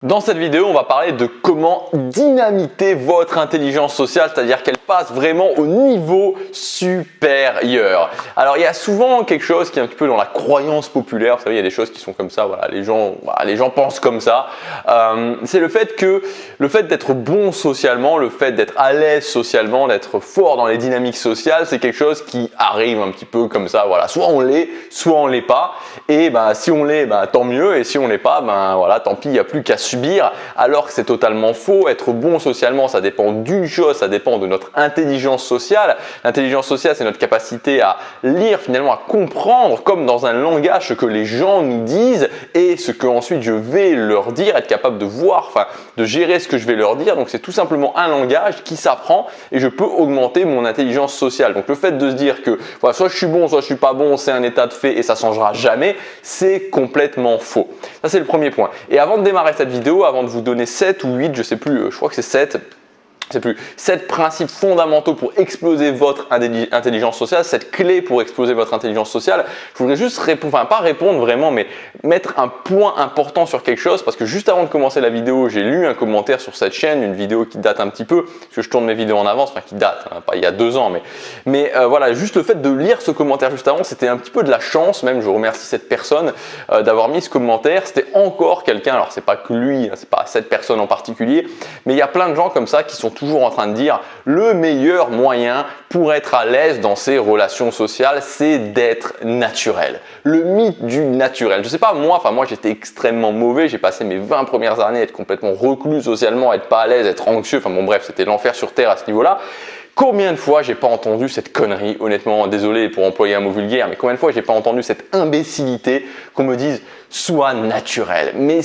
Dans cette vidéo, on va parler de comment dynamiter votre intelligence sociale, c'est-à-dire qu'elle passe vraiment au niveau supérieur. Alors, il y a souvent quelque chose qui est un petit peu dans la croyance populaire. Vous savez, il y a des choses qui sont comme ça. Voilà, les gens pensent comme ça. C'est le fait d'être bon socialement, le fait d'être à l'aise socialement, d'être fort dans les dynamiques sociales, c'est quelque chose qui arrive un petit peu comme ça. Voilà, soit on l'est, soit on l'est pas. Et si on l'est, tant mieux. Et si on l'est pas, voilà, tant pis, il n'y a plus qu'à subir, alors que c'est totalement faux. Être bon socialement, ça dépend d'une chose, ça dépend de notre intelligence sociale. L'intelligence sociale, c'est notre capacité à lire, finalement à comprendre comme dans un langage ce que les gens nous disent et ce que ensuite je vais leur dire, être capable de voir, de gérer ce que je vais leur dire. Donc c'est tout simplement un langage qui s'apprend et je peux augmenter mon intelligence sociale. Donc le fait de se dire que voilà, soit je suis bon, soit je suis pas bon, c'est un état de fait et ça changera jamais, c'est complètement faux. Ça c'est le premier point. Et avant de démarrer cette vidéo, avant de vous donner 7 ou 8, je sais plus, je crois que c'est 7. C'est plus 7 principes fondamentaux pour exploser votre intelligence sociale, 7 clés pour exploser votre intelligence sociale. Je voudrais juste répondre, enfin pas répondre vraiment, mais mettre un point important sur quelque chose parce que juste avant de commencer la vidéo, j'ai lu un commentaire sur cette chaîne, une vidéo qui date un petit peu, parce que je tourne mes vidéos en avance, enfin qui date, hein, pas il y a 2 ans, mais voilà, juste le fait de lire ce commentaire juste avant, c'était un petit peu de la chance, même je remercie cette personne d'avoir mis ce commentaire. C'était encore quelqu'un, alors c'est pas que lui, hein, c'est pas cette personne en particulier, mais il y a plein de gens comme ça qui sont toujours en train de dire le meilleur moyen pour être à l'aise dans ses relations sociales, c'est d'être naturel. Le mythe du naturel. Je sais pas, moi j'étais extrêmement mauvais, j'ai passé mes 20 premières années à être complètement reclus socialement, à être pas à l'aise, être anxieux, enfin bon bref, c'était l'enfer sur terre à ce niveau-là. Combien de fois j'ai pas entendu cette connerie, honnêtement, désolé pour employer un mot vulgaire, mais combien de fois j'ai pas entendu cette imbécilité qu'on me dise sois naturel. Mais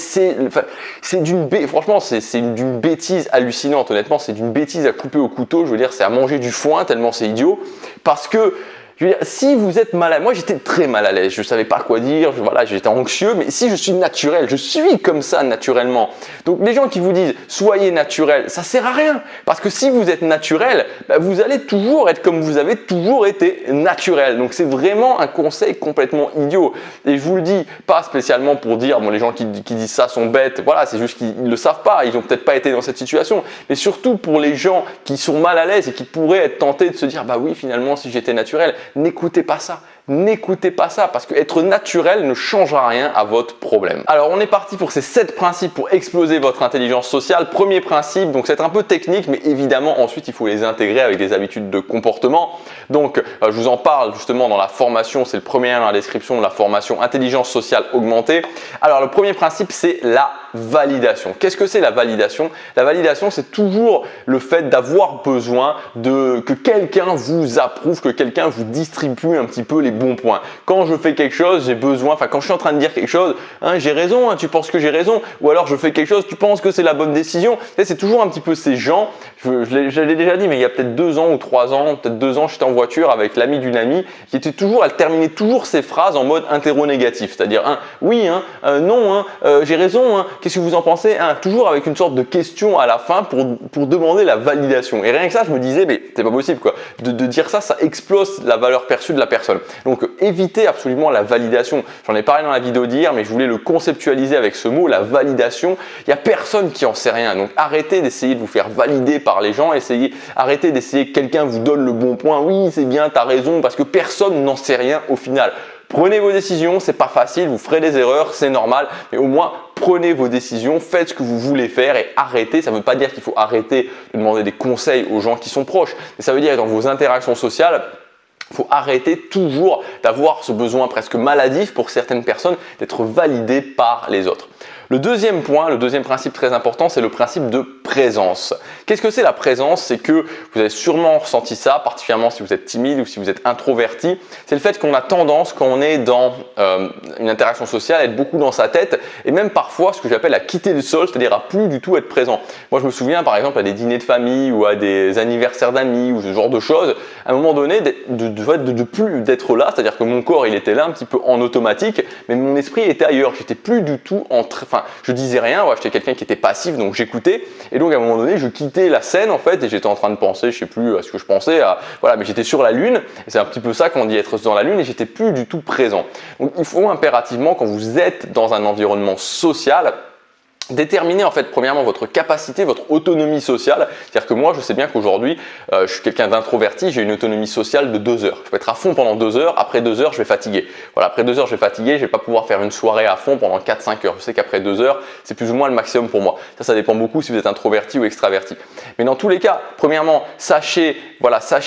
franchement, c'est d'une bêtise hallucinante, honnêtement, c'est d'une bêtise à couper au couteau, je veux dire, c'est à manger du foin tellement c'est idiot, parce que je veux dire, si vous êtes mal à l'aise, moi j'étais très mal à l'aise, je savais pas quoi dire, voilà, j'étais anxieux, mais si je suis naturel, je suis comme ça naturellement. Donc les gens qui vous disent soyez naturel, ça sert à rien, parce que si vous êtes naturel, vous allez toujours être comme vous avez toujours été naturel. Donc c'est vraiment un conseil complètement idiot. Et je vous le dis pas spécialement pour dire, bon les gens qui disent ça sont bêtes, voilà, c'est juste qu'ils le savent pas, ils ont peut-être pas été dans cette situation, mais surtout pour les gens qui sont mal à l'aise et qui pourraient être tentés de se dire bah oui finalement si j'étais naturel. N'écoutez pas ça. N'écoutez pas ça parce qu'être naturel ne changera rien à votre problème. Alors on est parti pour ces 7 principes pour exploser votre intelligence sociale. Premier principe, donc c'est un peu technique mais évidemment ensuite il faut les intégrer avec des habitudes de comportement. Donc je vous en parle justement dans la formation, c'est le premier lien dans la description de la formation intelligence sociale augmentée. Alors le premier principe c'est la validation. Qu'est-ce que c'est la validation? La validation c'est toujours le fait d'avoir besoin que quelqu'un vous approuve, que quelqu'un vous distribue un petit peu les bons points. Quand je fais quelque chose, j'ai besoin, quand je suis en train de dire quelque chose, hein, j'ai raison, hein, tu penses que j'ai raison, ou alors je fais quelque chose, tu penses que c'est la bonne décision. C'est toujours un petit peu ces gens, je l'ai déjà dit, mais il y a peut-être 2 ans ou 3 ans, peut-être 2 ans, j'étais en voiture avec l'ami d'une amie qui était toujours, elle terminait toujours ses phrases en mode interro-négatif, c'est-à-dire oui, non, j'ai raison, qu'est-ce que vous en pensez, toujours avec une sorte de question à la fin pour demander la validation. Et rien que ça, je me disais, mais c'est pas possible quoi, de dire ça, ça explose la valeur perçue de la personne. Donc évitez absolument la validation. J'en ai parlé dans la vidéo d'hier, mais je voulais le conceptualiser avec ce mot, la validation. Il n'y a personne qui en sait rien. Donc arrêtez d'essayer de vous faire valider par les gens. Arrêtez d'essayer que quelqu'un vous donne le bon point. Oui, c'est bien, tu as raison, parce que personne n'en sait rien au final. Prenez vos décisions, c'est pas facile, vous ferez des erreurs, c'est normal, mais au moins prenez vos décisions, faites ce que vous voulez faire et arrêtez. Ça ne veut pas dire qu'il faut arrêter de demander des conseils aux gens qui sont proches, mais ça veut dire que dans vos interactions sociales, il faut arrêter toujours d'avoir ce besoin presque maladif pour certaines personnes d'être validé par les autres. Le deuxième point, le deuxième principe très important, c'est le principe de présence. Qu'est-ce que c'est la présence? C'est que vous avez sûrement ressenti ça, particulièrement si vous êtes timide ou si vous êtes introverti. C'est le fait qu'on a tendance, quand on est dans une interaction sociale, à être beaucoup dans sa tête et même parfois ce que j'appelle à quitter le sol, c'est-à-dire à plus du tout être présent. Moi, je me souviens par exemple à des dîners de famille ou à des anniversaires d'amis ou ce genre de choses, à un moment donné, de plus d'être là, c'est-à-dire que mon corps il était là un petit peu en automatique, mais mon esprit était ailleurs. J'étais plus du tout je disais rien, j'étais quelqu'un qui était passif, donc j'écoutais. Et donc à un moment donné, je quittais la scène en fait, et j'étais en train de penser, je sais plus à ce que je pensais, voilà, mais j'étais sur la lune. Et c'est un petit peu ça qu'on dit être dans la lune, et j'étais plus du tout présent. Donc il faut impérativement, quand vous êtes dans un environnement social, Déterminer en fait premièrement votre capacité, votre autonomie sociale. C'est-à-dire que moi je sais bien qu'aujourd'hui je suis quelqu'un d'introverti, j'ai une autonomie sociale de 2 heures. Je peux être à fond pendant 2 heures, après 2 heures je vais fatiguer. Voilà, après 2 heures je vais fatiguer, je vais pas pouvoir faire une soirée à fond pendant 4-5 heures. Je sais qu'après 2 heures c'est plus ou moins le maximum pour moi. Ça dépend beaucoup si vous êtes introverti ou extraverti. Mais dans tous les cas, premièrement sachez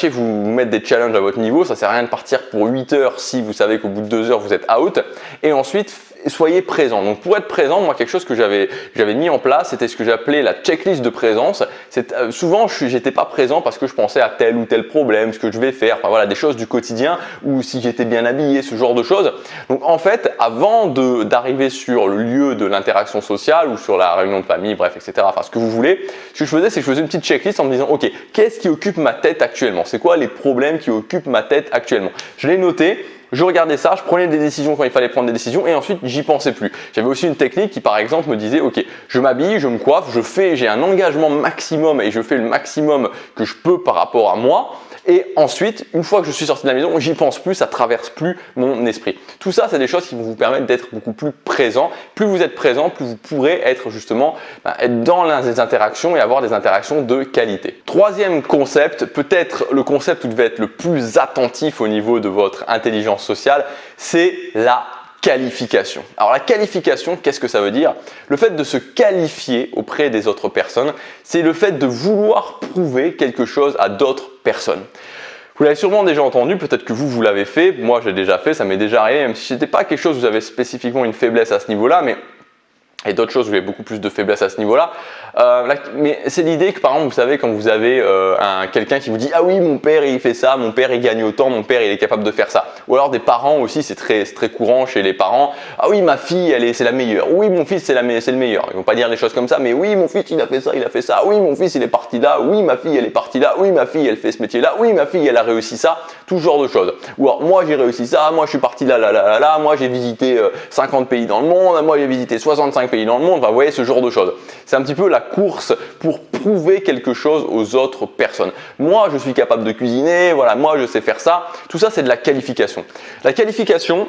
vous mettre des challenges à votre niveau. Ça sert à rien de partir pour 8 heures si vous savez qu'au bout de 2 heures vous êtes out. Et ensuite soyez présent. Donc pour être présent, moi quelque chose que j'avais mis en place, c'était ce que j'appelais la checklist de présence. Souvent j'étais pas présent parce que je pensais à tel ou tel problème, ce que je vais faire, enfin voilà, des choses du quotidien, ou si j'étais bien habillé, ce genre de choses. Donc en fait, avant d'arriver sur le lieu de l'interaction sociale ou sur la réunion de famille, bref, etc., enfin ce que vous voulez, ce que je faisais, c'est que je faisais une petite checklist en me disant, ok, qu'est-ce qui occupe ma tête actuellement? C'est quoi les problèmes qui occupent ma tête actuellement? Je l'ai noté. Je regardais ça, je prenais des décisions quand il fallait prendre des décisions et ensuite j'y pensais plus. J'avais aussi une technique qui par exemple me disait ok, je m'habille, je me coiffe, j'ai un engagement maximum et je fais le maximum que je peux par rapport à moi. Et ensuite, une fois que je suis sorti de la maison, j'y pense plus, ça traverse plus mon esprit. Tout ça, c'est des choses qui vont vous permettre d'être beaucoup plus présent. Plus vous êtes présent, plus vous pourrez être justement être dans les interactions et avoir des interactions de qualité. Troisième concept, peut-être le concept où vous devez être le plus attentif au niveau de votre intelligence sociale, c'est la qualification. Alors la qualification, qu'est-ce que ça veut dire? Le fait de se qualifier auprès des autres personnes, c'est le fait de vouloir prouver quelque chose à d'autres personnes. Vous l'avez sûrement déjà entendu, peut-être que vous l'avez fait, moi j'ai déjà fait, ça m'est déjà arrivé, même si ce n'était pas quelque chose où vous avez spécifiquement une faiblesse à ce niveau-là, mais et d'autres choses où il y a beaucoup plus de faiblesse à ce niveau-là. Mais c'est l'idée que par exemple, vous savez, quand vous avez quelqu'un qui vous dit « Ah oui, mon père il fait ça, mon père il gagne autant, mon père il est capable de faire ça ». Ou alors des parents aussi, c'est très courant chez les parents. « Ah oui, ma fille c'est la meilleure. Oui, mon fils c'est le meilleur. » Ils vont pas dire des choses comme ça, mais « Oui, mon fils il a fait ça, il a fait ça. Oui, mon fils il est parti là. Oui, ma fille elle est partie là. Oui, ma fille elle fait ce métier-là. Oui, ma fille elle a réussi ça. » Tout ce genre de choses. Ou alors « Moi j'ai réussi ça, moi je suis parti là. Moi j'ai visité 50 pays dans le monde. Moi j'ai visité 65 pays dans le monde. » Enfin, vous voyez ce genre de choses. C'est un petit peu la course pour prouver quelque chose aux autres personnes. Moi, je suis capable de cuisiner, voilà, moi, je sais faire ça. Tout ça, c'est de la qualification. La qualification,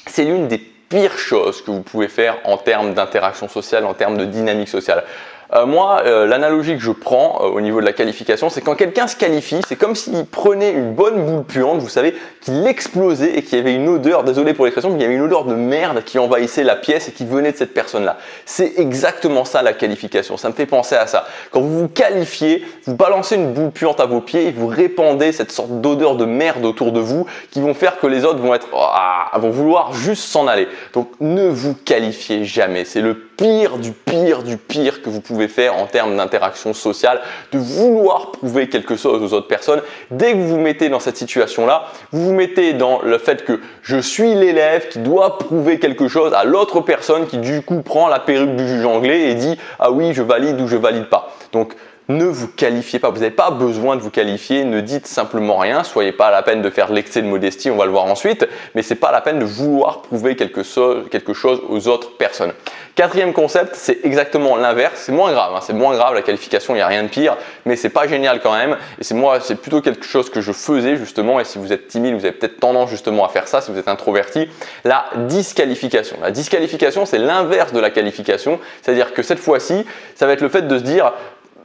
c'est l'une des pires choses que vous pouvez faire en termes d'interaction sociale, en termes de dynamique sociale. L'analogie que je prends au niveau de la qualification, c'est quand quelqu'un se qualifie, c'est comme s'il prenait une bonne boule puante, vous savez, qu'il explosait et qu'il y avait une odeur, désolé pour l'expression, mais il y avait une odeur de merde qui envahissait la pièce et qui venait de cette personne-là. C'est exactement ça la qualification, ça me fait penser à ça. Quand vous vous qualifiez, vous balancez une boule puante à vos pieds et vous répandez cette sorte d'odeur de merde autour de vous qui vont faire que les autres vont vouloir juste s'en aller. Donc ne vous qualifiez jamais, c'est le pire du pire que vous pouvez faire en termes d'interaction sociale, de vouloir prouver quelque chose aux autres personnes. Dès que vous vous mettez dans cette situation-là, vous vous mettez dans le fait que je suis l'élève qui doit prouver quelque chose à l'autre personne qui du coup prend la perruque du juge anglais et dit « Ah oui, je valide ou je valide pas ». Donc, ne vous qualifiez pas, vous n'avez pas besoin de vous qualifier, ne dites simplement rien, soyez pas à la peine de faire l'excès de modestie, on va le voir ensuite, mais c'est pas la peine de vouloir prouver quelque chose aux autres personnes. Quatrième concept, c'est exactement l'inverse, c'est moins grave, c'est moins grave la qualification, il n'y a rien de pire, mais c'est pas génial quand même, et c'est plutôt quelque chose que je faisais justement, et si vous êtes timide, vous avez peut-être tendance justement à faire ça, si vous êtes introverti, la disqualification. La disqualification, c'est l'inverse de la qualification, c'est-à-dire que cette fois-ci, ça va être le fait de se dire,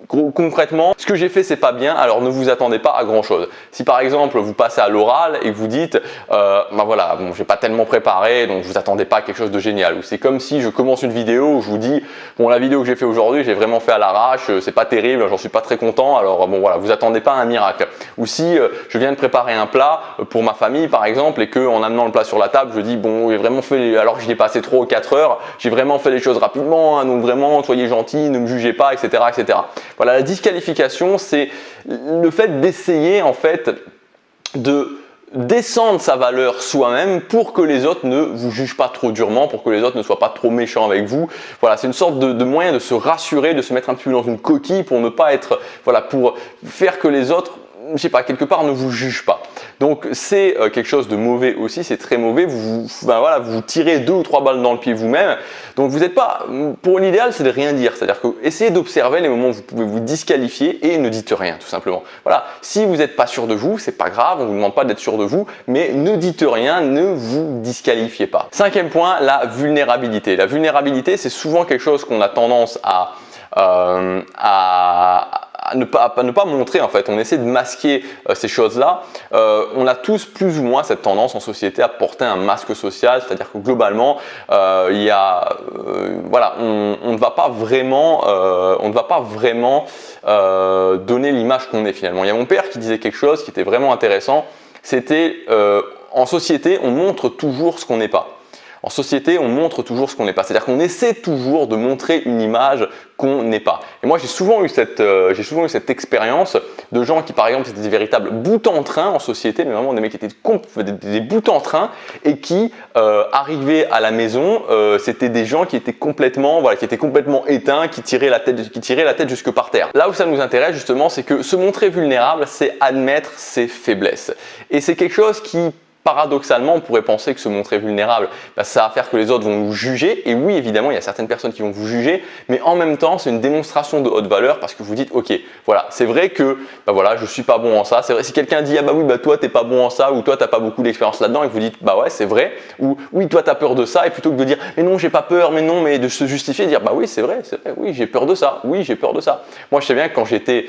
concrètement, ce que j'ai fait c'est pas bien, alors ne vous attendez pas à grand chose. Si par exemple vous passez à l'oral et que vous dites voilà, bon, j'ai pas tellement préparé donc vous attendez pas à quelque chose de génial, ou c'est comme si je commence une vidéo où je vous dis bon, la vidéo que j'ai fait aujourd'hui j'ai vraiment fait à l'arrache, c'est pas terrible, j'en suis pas très content, alors bon voilà, vous attendez pas à un miracle. Ou si je viens de préparer un plat pour ma famille par exemple et que en amenant le plat sur la table je dis bon, j'ai vraiment fait, alors que je l'ai passé 3 ou 4 heures, j'ai vraiment fait les choses rapidement, hein, donc vraiment soyez gentils, ne me jugez pas, etc. etc. Voilà, la disqualification, c'est le fait d'essayer en fait de descendre sa valeur soi-même pour que les autres ne vous jugent pas trop durement, pour que les autres ne soient pas trop méchants avec vous. Voilà, c'est une sorte de moyen de se rassurer, de se mettre un peu dans une coquille pour ne pas être, voilà, pour faire que les autres je sais pas, quelque part ne vous juge pas. Donc c'est quelque chose de mauvais aussi, c'est très mauvais. Voilà, vous tirez 2 ou 3 balles dans le pied vous-même. Donc vous n'êtes pas, pour l'idéal, c'est de rien dire. C'est-à-dire que essayez d'observer les moments où vous pouvez vous disqualifier et ne dites rien, tout simplement. Voilà, si vous n'êtes pas sûr de vous, c'est pas grave, on ne vous demande pas d'être sûr de vous, mais ne dites rien, ne vous disqualifiez pas. 5e point, la vulnérabilité. La vulnérabilité, c'est souvent quelque chose qu'on a tendance à ne pas montrer en fait. On essaie de masquer ces choses-là. On a tous plus ou moins cette tendance en société à porter un masque social, c'est-à-dire que globalement, voilà, on ne va pas vraiment, donner l'image qu'on est finalement. Il y a mon père qui disait quelque chose qui était vraiment intéressant. C'était en société, on montre toujours ce qu'on n'est pas. En société, on montre toujours ce qu'on n'est pas. C'est-à-dire qu'on essaie toujours de montrer une image qu'on n'est pas. Et moi, j'ai souvent eu cette expérience de gens qui, par exemple, étaient des véritables bouts en train en société, mais vraiment des mecs qui étaient des bouts en train et qui, arrivaient à la maison, c'était des gens qui étaient complètement éteints, qui tiraient la tête jusque par terre. Là où ça nous intéresse justement, c'est que se montrer vulnérable, c'est admettre ses faiblesses. Et c'est quelque chose qui, paradoxalement, on pourrait penser que se montrer vulnérable, ça va faire que les autres vont nous juger. Et oui, évidemment, il y a certaines personnes qui vont vous juger, mais en même temps, c'est une démonstration de haute valeur parce que vous dites, ok, voilà, c'est vrai que, voilà, je suis pas bon en ça. C'est vrai, si quelqu'un dit, ah bah oui, toi t'es pas bon en ça, ou toi t'as pas beaucoup d'expérience là-dedans, et que vous dites, bah ouais, c'est vrai, ou oui, toi t'as peur de ça, et plutôt que de dire, mais non, j'ai pas peur, mais non, mais de se justifier, dire, bah oui, c'est vrai, oui, j'ai peur de ça, oui, j'ai peur de ça. Moi, je sais bien que quand j'étais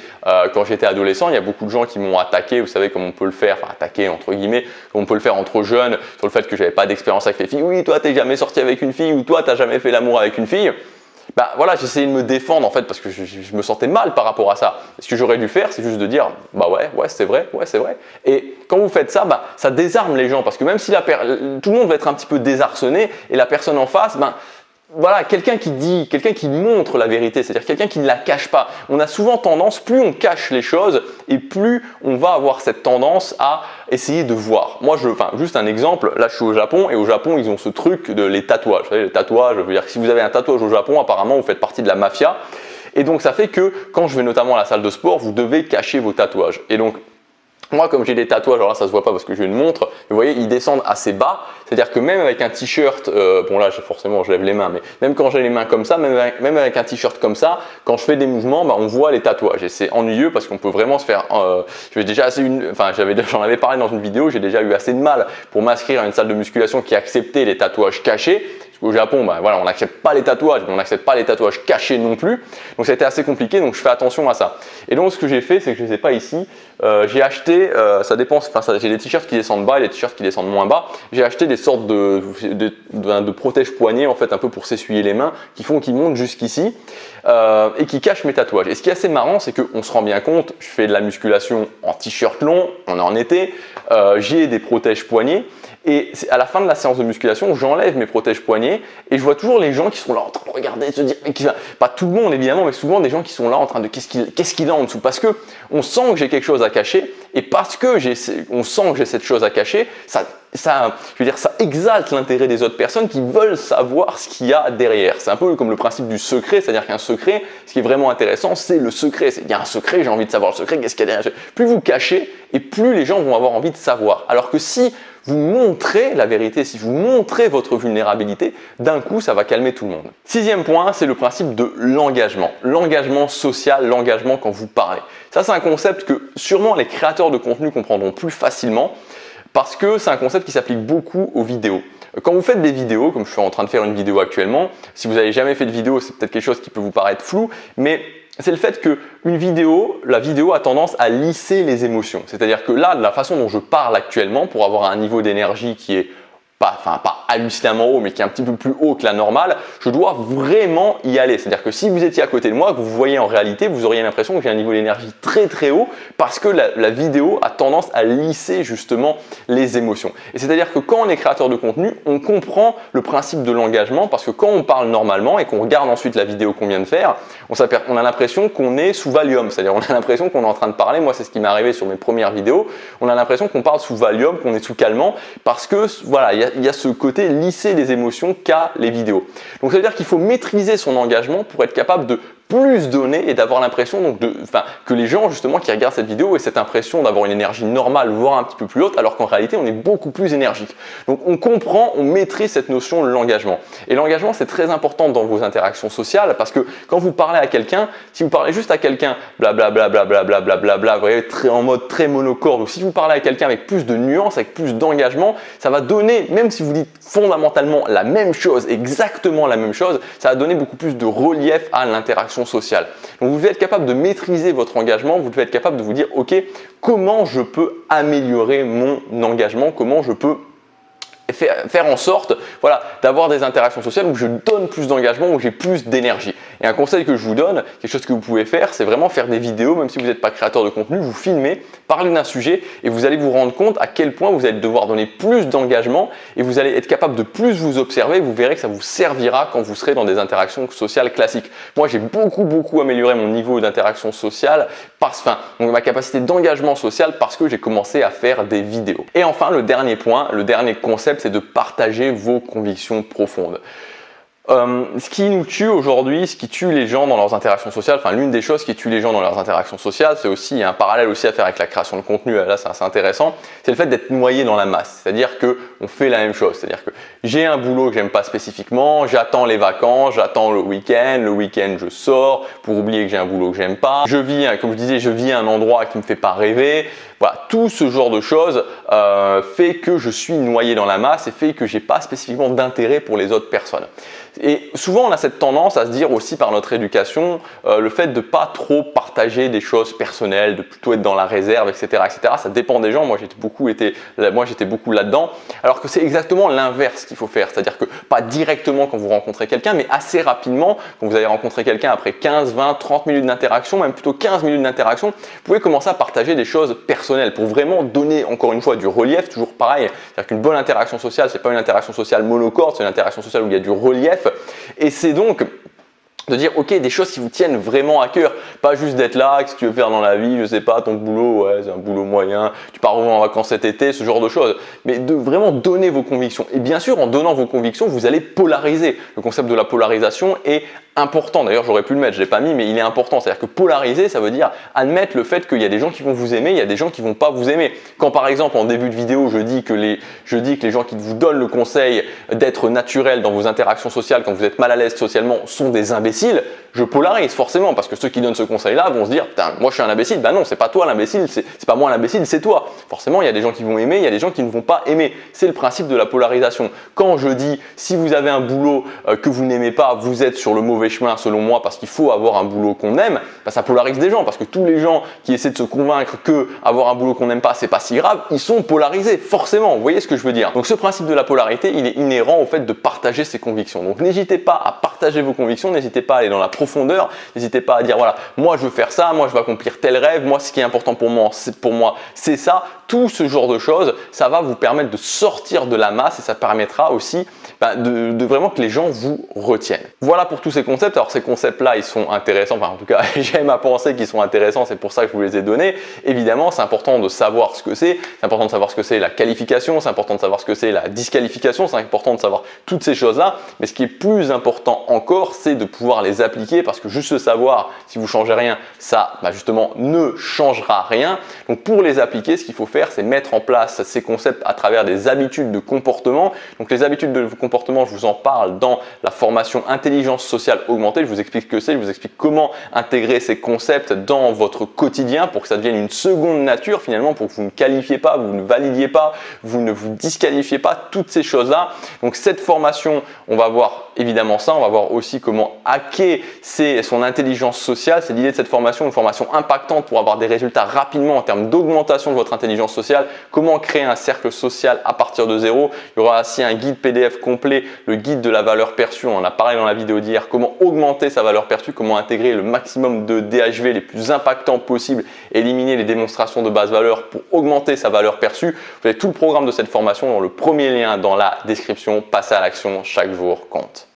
adolescent, il y a beaucoup de gens qui m'ont attaqué, vous savez, comme on peut le faire, enfin, attaqué entre guillemets, comme on peut le faire entre jeunes, sur le fait que j'avais pas d'expérience avec les filles. Oui, toi t'es jamais sorti avec une fille, ou toi t'as jamais fait l'amour avec une fille. Bah voilà, j'essayais de me défendre en fait parce que je me sentais mal par rapport à ça. Ce que j'aurais dû faire, c'est juste de dire bah ouais c'est vrai, c'est vrai. Et quand vous faites ça, ça désarme les gens parce que même si tout le monde va être un petit peu désarçonné et la personne en face, voilà, quelqu'un qui montre la vérité, c'est-à-dire quelqu'un qui ne la cache pas. On a souvent tendance, plus on cache les choses et plus on va avoir cette tendance à essayer de voir. Moi, juste un exemple, là je suis au Japon et au Japon ils ont ce truc les tatouages. Vous savez, les tatouages, je veux dire que si vous avez un tatouage au Japon, apparemment vous faites partie de la mafia. Et donc ça fait que quand je vais notamment à la salle de sport, vous devez cacher vos tatouages. Et donc moi, comme j'ai des tatouages, alors là ça se voit pas parce que j'ai une montre, vous voyez, ils descendent assez bas, c'est-à-dire que même avec un t-shirt, bon là forcément je lève les mains, mais même quand j'ai les mains comme ça, même avec un t-shirt comme ça, quand je fais des mouvements, on voit les tatouages et c'est ennuyeux parce qu'on peut vraiment se faire, j'en avais parlé dans une vidéo, j'ai déjà eu assez de mal pour m'inscrire à une salle de musculation qui acceptait les tatouages cachés. Au Japon, voilà, on n'accepte pas les tatouages, mais on n'accepte pas les tatouages cachés non plus. Donc ça a été assez compliqué, donc je fais attention à ça. Et donc ce que j'ai fait, c'est que je ne les ai pas ici. J'ai acheté, j'ai des t-shirts qui descendent bas et des t-shirts qui descendent moins bas. J'ai acheté des sortes de protège-poignets en fait, un peu pour s'essuyer les mains, qui montent jusqu'ici et qui cachent mes tatouages. Et ce qui est assez marrant, c'est qu'on se rend bien compte, je fais de la musculation en t-shirt long, on est en été, j'ai des protège-poignets. Et à la fin de la séance de musculation, j'enlève mes protège-poignets et je vois toujours les gens qui sont là en train de regarder et se dire, pas tout le monde évidemment, mais souvent des gens qui sont là en train de qu'est-ce qu'il a en dessous, parce que on sent que j'ai quelque chose à cacher et parce que on sent que j'ai cette chose à cacher, ça exalte l'intérêt des autres personnes qui veulent savoir ce qu'il y a derrière. C'est un peu comme le principe du secret, c'est-à-dire qu'un secret, ce qui est vraiment intéressant, c'est le secret. Il y a un secret, j'ai envie de savoir le secret, qu'est-ce qu'il y a derrière. Plus vous cachez et plus les gens vont avoir envie de savoir. Alors que si vous montrez la vérité, si vous montrez votre vulnérabilité, d'un coup, ça va calmer tout le monde. 6e point, c'est le principe de l'engagement. L'engagement social, l'engagement quand vous parlez. Ça, c'est un concept que sûrement les créateurs de contenu comprendront plus facilement parce que c'est un concept qui s'applique beaucoup aux vidéos. Quand vous faites des vidéos, comme je suis en train de faire une vidéo actuellement, si vous n'avez jamais fait de vidéo, c'est peut-être quelque chose qui peut vous paraître flou, mais c'est le fait que la vidéo a tendance à lisser les émotions. C'est-à-dire que là, de la façon dont je parle actuellement, pour avoir un niveau d'énergie qui est pas hallucinamment haut, mais qui est un petit peu plus haut que la normale, je dois vraiment y aller. C'est-à-dire que si vous étiez à côté de moi, que vous voyez en réalité, vous auriez l'impression que j'ai un niveau d'énergie très très haut parce que la vidéo a tendance à lisser justement les émotions. Et c'est-à-dire que quand on est créateur de contenu, on comprend le principe de l'engagement parce que quand on parle normalement et qu'on regarde ensuite la vidéo qu'on vient de faire, on a l'impression qu'on est sous Valium. C'est-à-dire on a l'impression qu'on est en train de parler. Moi, c'est ce qui m'est arrivé sur mes premières vidéos. On a l'impression qu'on parle sous Valium, qu'on est sous calmant parce que voilà, il y a ce côté lisser les émotions qu'a les vidéos. Donc ça veut dire qu'il faut maîtriser son engagement pour être capable de plus donner et d'avoir l'impression donc que les gens justement qui regardent cette vidéo aient cette impression d'avoir une énergie normale, voire un petit peu plus haute, alors qu'en réalité on est beaucoup plus énergique. Donc on comprend, on maîtrise cette notion de l'engagement. Et l'engagement c'est très important dans vos interactions sociales parce que quand vous parlez à quelqu'un, si vous parlez juste à quelqu'un blablabla, vous voyez, en mode très monocorde, ou si vous parlez à quelqu'un avec plus de nuances, avec plus d'engagement, ça va donner, même si vous dites fondamentalement la même chose, exactement la même chose, ça va donner beaucoup plus de relief à l'interaction sociale. Donc vous devez être capable de maîtriser votre engagement, vous devez être capable de vous dire ok, comment je peux améliorer mon engagement, comment je peux faire en sorte d'avoir des interactions sociales où je donne plus d'engagement, où j'ai plus d'énergie. Et un conseil que je vous donne, quelque chose que vous pouvez faire, c'est vraiment faire des vidéos, même si vous n'êtes pas créateur de contenu, vous filmez, parlez d'un sujet et vous allez vous rendre compte à quel point vous allez devoir donner plus d'engagement et vous allez être capable de plus vous observer. Vous verrez que ça vous servira quand vous serez dans des interactions sociales classiques. Moi, j'ai beaucoup amélioré mon niveau d'interaction sociale, donc ma capacité d'engagement social parce que j'ai commencé à faire des vidéos. Et enfin, le dernier point, le dernier concept, c'est de partager vos convictions profondes. Ce qui nous tue aujourd'hui, ce qui tue les gens dans leurs interactions sociales, l'une des choses qui tue les gens dans leurs interactions sociales, c'est aussi, il y a un parallèle aussi à faire avec la création de contenu, là c'est assez intéressant, c'est le fait d'être noyé dans la masse. C'est-à-dire qu'on fait la même chose, c'est-à-dire que j'ai un boulot que j'aime pas spécifiquement, j'attends les vacances, j'attends le week-end je sors pour oublier que j'ai un boulot que j'aime pas, je vis, comme je disais, je vis à un endroit qui me fait pas rêver. Voilà, tout ce genre de choses fait que je suis noyé dans la masse et fait que j'ai pas spécifiquement d'intérêt pour les autres personnes. Et souvent, on a cette tendance à se dire aussi par notre éducation, le fait de pas trop partager des choses personnelles, de plutôt être dans la réserve, etc., etc. Ça dépend des gens. Moi, j'étais beaucoup là-dedans. Alors que c'est exactement l'inverse qu'il faut faire. C'est-à-dire que pas directement quand vous rencontrez quelqu'un, mais assez rapidement, quand vous allez rencontrer quelqu'un après 15, 20, 30 minutes d'interaction, même plutôt 15 minutes d'interaction, vous pouvez commencer à partager des choses personnelles pour vraiment donner, encore une fois, du relief. Toujours pareil. C'est-à-dire qu'une bonne interaction sociale, c'est pas une interaction sociale monocorde, c'est une interaction sociale où il y a du relief. Et c'est donc de dire ok, des choses qui vous tiennent vraiment à cœur, pas juste d'être là, qu'est-ce que tu veux faire dans la vie, je sais pas, ton boulot, ouais, c'est un boulot moyen, tu pars en vacances cet été, ce genre de choses, mais de vraiment donner vos convictions. Et bien sûr, en donnant vos convictions, vous allez polariser. Le concept de la polarisation est important, d'ailleurs j'aurais pu le mettre, je l'ai pas mis, mais il est important. C'est-à-dire que polariser, ça veut dire admettre le fait qu'il y a des gens qui vont vous aimer, il y a des gens qui vont pas vous aimer. Quand par exemple en début de vidéo je dis que les gens qui vous donnent le conseil d'être naturel dans vos interactions sociales quand vous êtes mal à l'aise socialement sont des imbéciles, je polarise forcément parce que ceux qui donnent ce conseil-là vont se dire putain, moi je suis un imbécile. Ben non, c'est pas toi l'imbécile, c'est pas moi l'imbécile, c'est toi. Forcément, il y a des gens qui vont aimer, il y a des gens qui ne vont pas aimer. C'est le principe de la polarisation. Quand je dis si vous avez un boulot que vous n'aimez pas, vous êtes sur le mauvais chemin selon moi parce qu'il faut avoir un boulot qu'on aime, ben ça polarise des gens parce que tous les gens qui essaient de se convaincre que avoir un boulot qu'on n'aime pas c'est pas si grave, ils sont polarisés forcément. Vous voyez ce que je veux dire? Donc ce principe de la polarité, il est inhérent au fait de partager ses convictions. Donc n'hésitez pas à partager vos convictions, n'hésitez pas à aller dans la profondeur, n'hésitez pas à dire voilà, moi je veux faire ça, moi je veux accomplir tel rêve, moi ce qui est important pour moi c'est ça. Tout ce genre de choses, ça va vous permettre de sortir de la masse et ça permettra aussi de vraiment que les gens vous retiennent. Voilà pour tous ces concepts. Alors ces concepts-là, ils sont intéressants. Enfin, en tout cas, j'aime à penser qu'ils sont intéressants. C'est pour ça que je vous les ai donnés. Évidemment, c'est important de savoir ce que c'est. C'est important de savoir ce que c'est la qualification. C'est important de savoir ce que c'est la disqualification. C'est important de savoir toutes ces choses-là. Mais ce qui est plus important encore, c'est de pouvoir les appliquer parce que juste le savoir, si vous changez rien, ça, justement, ne changera rien. Donc pour les appliquer, ce qu'il faut faire, c'est mettre en place ces concepts à travers des habitudes de comportement. Donc les habitudes de comportement, je vous en parle dans la formation intelligence sociale augmentée. Je vous explique ce que c'est, je vous explique comment intégrer ces concepts dans votre quotidien pour que ça devienne une seconde nature finalement, pour que vous ne qualifiez pas, vous ne validiez pas, vous ne vous disqualifiez pas, toutes ces choses-là. Donc cette formation, on va voir évidemment ça, on va voir aussi comment hacker son intelligence sociale. C'est l'idée de cette formation, une formation impactante pour avoir des résultats rapidement en termes d'augmentation de votre intelligence sociale, comment créer un cercle social à partir de zéro. Il y aura aussi un guide PDF complet, le guide de la valeur perçue, on en a parlé dans la vidéo d'hier, comment augmenter sa valeur perçue, comment intégrer le maximum de DHV les plus impactants possibles, éliminer les démonstrations de basse valeur pour augmenter sa valeur perçue. Vous avez tout le programme de cette formation dans le premier lien dans la description. Passez à l'action, chaque jour compte.